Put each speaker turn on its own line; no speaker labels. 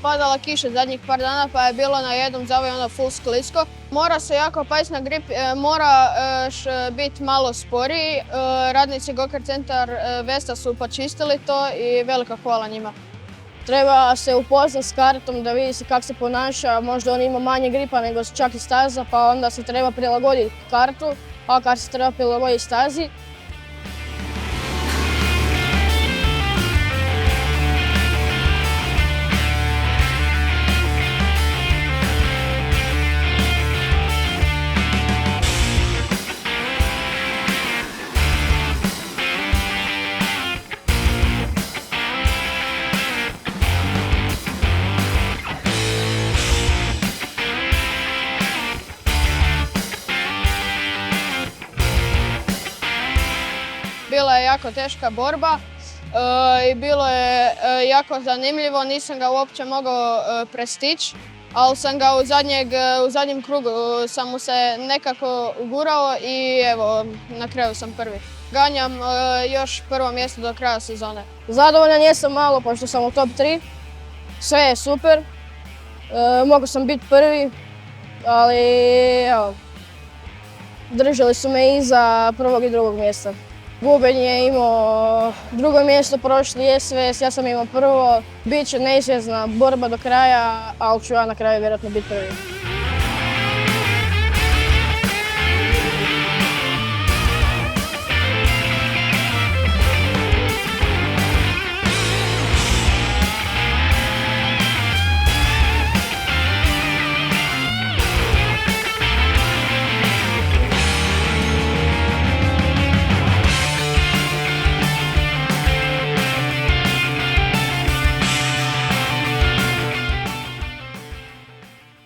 padala kiša zadnjih par dana pa je bilo na jednom zavoju full sklisko. Mora se jako paziti na grip, moraš biti malo sporiji. Radnici Go-Kart Centar Vesta su počistili to i veliko hvala njima.
Treba se upoznati s kartom da vidi se kako se ponaša, možda on ima manje gripa nego čak i staza, pa onda se treba prilagoditi kartu, a kart se treba prilagoditi stazi.
Bila je jako teška borba i bilo je jako zanimljivo, nisam ga uopće mogao prestići, ali sam ga u zadnjem krugu sam mu se nekako ugurao i evo, na kraju sam prvi. Ganjam još prvo mjesto do kraja sezone.
Zadovoljan jesam malo pošto sam u top 3, sve je super, mogao sam biti prvi, ali evo, držali su me iza prvog i drugog mjesta. Guben je imao drugo mjesto, prošli SVS, ja sam imao prvo. Biće neizvjesna borba do kraja, ali ću ja na kraju vjerojatno biti prvi.